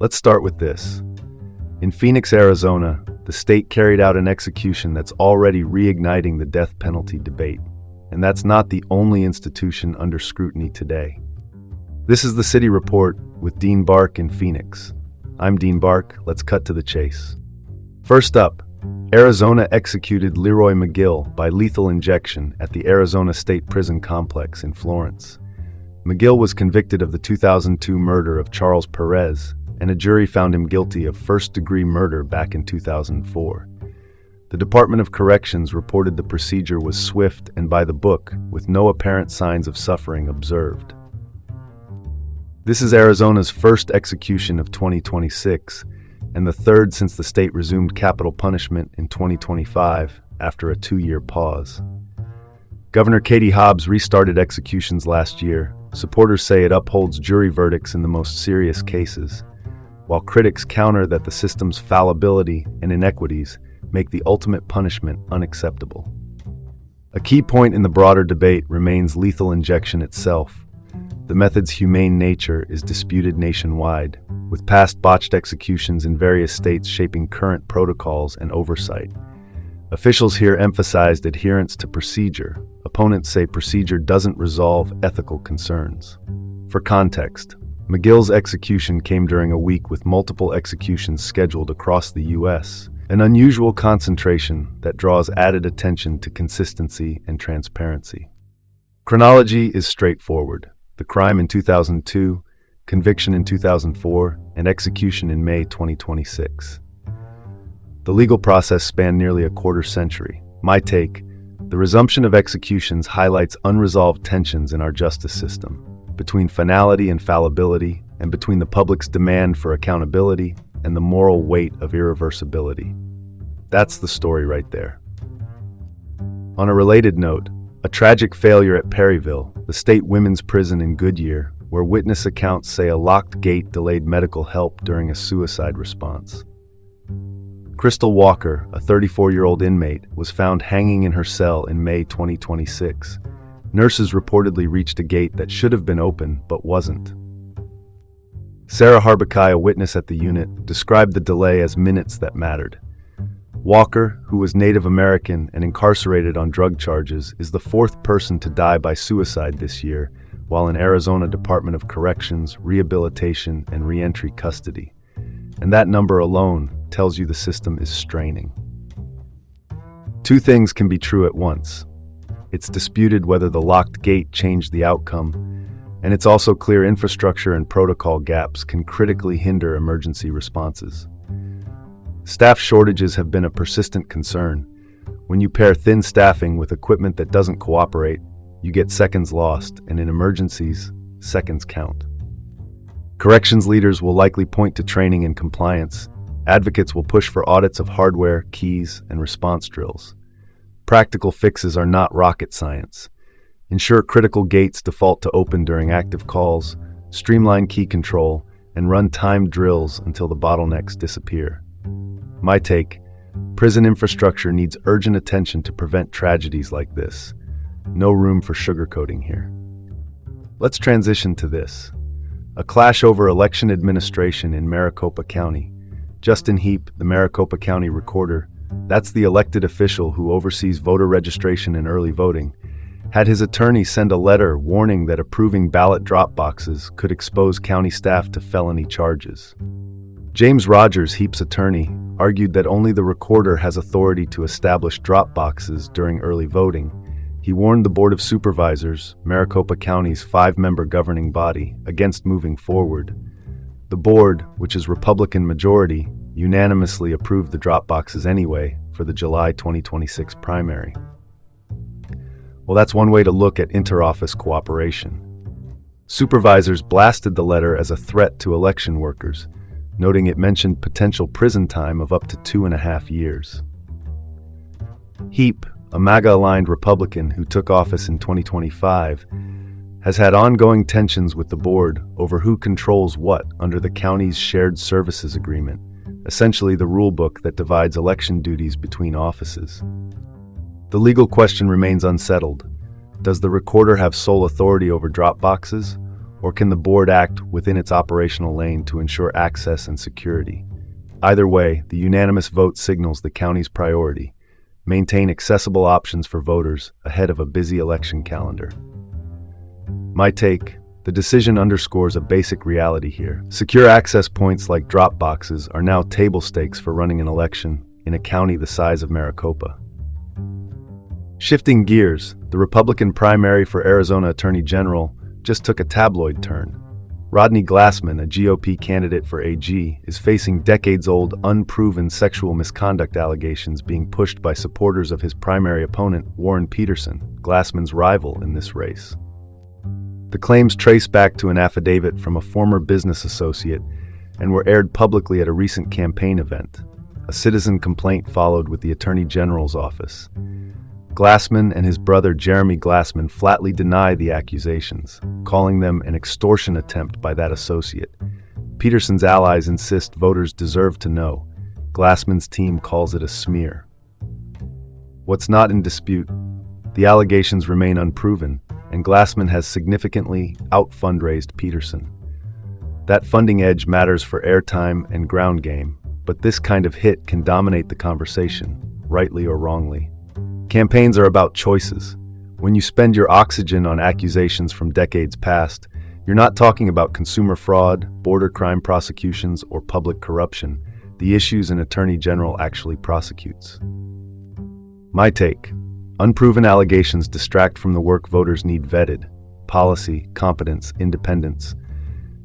Let's start with this. In Phoenix, Arizona, the state carried out an execution that's already reigniting the death penalty debate. And that's not the only institution under scrutiny today. This is the City Report with Dean Bark in Phoenix. I'm Dean Bark. Let's cut to the chase. First up, Arizona executed Leroy McGill by lethal injection at the Arizona State Prison Complex in Florence. McGill was convicted of the 2002 murder of Charles Perez, and a jury found him guilty of first-degree murder back in 2004. The Department of Corrections reported the procedure was swift and by the book, with no apparent signs of suffering observed. This is Arizona's first execution of 2026, and the third since the state resumed capital punishment in 2025 after a 2-year pause. Governor Katie Hobbs restarted executions last year. Supporters say it upholds jury verdicts in the most serious cases, while critics counter that the system's fallibility and inequities make the ultimate punishment unacceptable. A key point in the broader debate remains lethal injection itself. The method's humane nature is disputed nationwide, with past botched executions in various states shaping current protocols and oversight. Officials here emphasized adherence to procedure. Opponents say procedure doesn't resolve ethical concerns. For context, McGill's execution came during a week with multiple executions scheduled across the U.S., an unusual concentration that draws added attention to consistency and transparency. Chronology is straightforward. The crime in 2002, conviction in 2004, and execution in May 2026. The legal process spanned nearly a quarter century. My take: the resumption of executions highlights unresolved tensions in our justice system, between finality and fallibility, and between the public's demand for accountability and the moral weight of irreversibility. That's the story right there. On a related note, a tragic failure at Perryville, the state women's prison in Goodyear, where witness accounts say a locked gate delayed medical help during a suicide response. Crystal Walker, a 34-year-old inmate, was found hanging in her cell in May 2026. Nurses reportedly reached a gate that should have been open but wasn't. Sarah Harbakai, a witness at the unit, described the delay as minutes that mattered. Walker, who was Native American and incarcerated on drug charges, is the fourth person to die by suicide this year, while in Arizona Department of Corrections, Rehabilitation, and Reentry custody. And that number alone tells you the system is straining. Two things can be true at once. It's disputed whether the locked gate changed the outcome, and it's also clear infrastructure and protocol gaps can critically hinder emergency responses. Staff shortages have been a persistent concern. When you pair thin staffing with equipment that doesn't cooperate, you get seconds lost, and in emergencies, seconds count. Corrections leaders will likely point to training and compliance. Advocates will push for audits of hardware, keys, and response drills. Practical fixes are not rocket science. Ensure critical gates default to open during active calls, streamline key control, and run timed drills until the bottlenecks disappear. My take: prison infrastructure needs urgent attention to prevent tragedies like this. No room for sugarcoating here. Let's transition to this. A clash over election administration in Maricopa County. Justin Heap, the Maricopa County Recorder, that's the elected official who oversees voter registration and early voting, had his attorney send a letter warning that approving ballot drop boxes could expose county staff to felony charges. James Rogers, Heap's attorney, argued that only the recorder has authority to establish drop boxes during early voting. He warned the Board of Supervisors, Maricopa County's 5-member governing body, against moving forward. The board, which is Republican majority, unanimously approved the drop boxes anyway for the July 2026 primary. Well, that's one way to look at interoffice cooperation. Supervisors blasted the letter as a threat to election workers, noting it mentioned potential prison time of up to 2.5 years. Heap, a MAGA-aligned Republican who took office in 2025, has had ongoing tensions with the board over who controls what under the county's shared services agreement, essentially the rulebook that divides election duties between offices. The legal question remains unsettled. Does the recorder have sole authority over drop boxes, Or can the board act within its operational lane to ensure access and security? Either way, the unanimous vote signals the county's priority: maintain accessible options for voters ahead of a busy election calendar. My take: the decision underscores a basic reality here. Secure access points like drop boxes are now table stakes for running an election in a county the size of Maricopa. Shifting gears, the Republican primary for Arizona Attorney General just took a tabloid turn. Rodney Glassman, a GOP candidate for AG, is facing decades-old, unproven sexual misconduct allegations being pushed by supporters of his primary opponent, Warren Peterson, Glassman's rival in this race. The claims trace back to an affidavit from a former business associate and were aired publicly at a recent campaign event. A citizen complaint followed with the Attorney General's office. Glassman and his brother Jeremy Glassman flatly deny the accusations, calling them an extortion attempt by that associate. Peterson's allies insist voters deserve to know. Glassman's team calls it a smear. What's not in dispute? The allegations remain unproven, and Glassman has significantly out-fundraised Peterson. That funding edge matters for airtime and ground game, but this kind of hit can dominate the conversation, rightly or wrongly. Campaigns are about choices. When you spend your oxygen on accusations from decades past, you're not talking about consumer fraud, border crime prosecutions, or public corruption, the issues an attorney general actually prosecutes. My take: unproven allegations distract from the work voters need vetted: policy, competence, independence.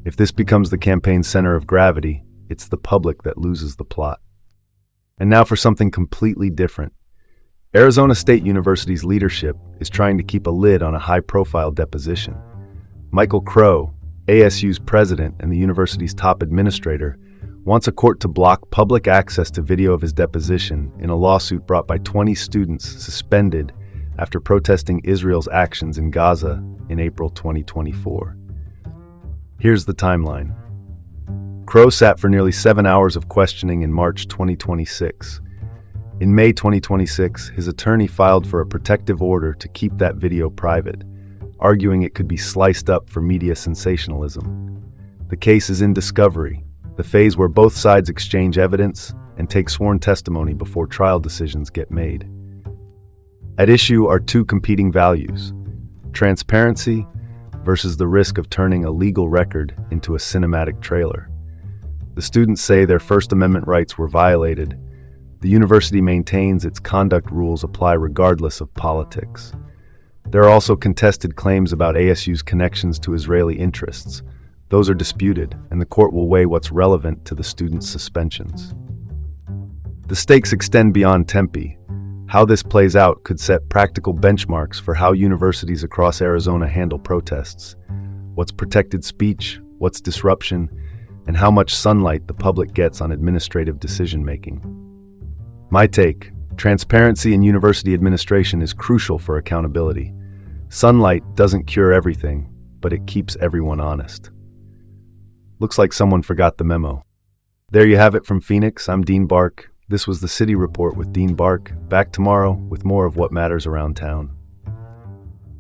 If this becomes the campaign's center of gravity, it's the public that loses the plot. And now for something completely different. Arizona State University's leadership is trying to keep a lid on a high-profile deposition. Michael Crow, ASU's president and the university's top administrator, wants a court to block public access to video of his deposition in a lawsuit brought by 20 students suspended after protesting Israel's actions in Gaza in April 2024. Here's the timeline. Crow sat for nearly 7 hours of questioning in March 2026. In May 2026, his attorney filed for a protective order to keep that video private, arguing it could be sliced up for media sensationalism. The case is in discovery, the phase where both sides exchange evidence and take sworn testimony before trial decisions get made. At issue are two competing values: transparency versus the risk of turning a legal record into a cinematic trailer. The students say their First Amendment rights were violated. The university maintains its conduct rules apply regardless of politics. There are also contested claims about ASU's connections to Israeli interests. Those are disputed, and the court will weigh what's relevant to the students' suspensions. The stakes extend beyond Tempe. How this plays out could set practical benchmarks for how universities across Arizona handle protests. What's protected speech, what's disruption, and how much sunlight the public gets on administrative decision-making. My take: transparency in university administration is crucial for accountability. Sunlight doesn't cure everything, but it keeps everyone honest. Looks like someone forgot the memo. There you have it from Phoenix. I'm Dean Bark. This was the City Report with Dean Bark. Back tomorrow with more of what matters around town.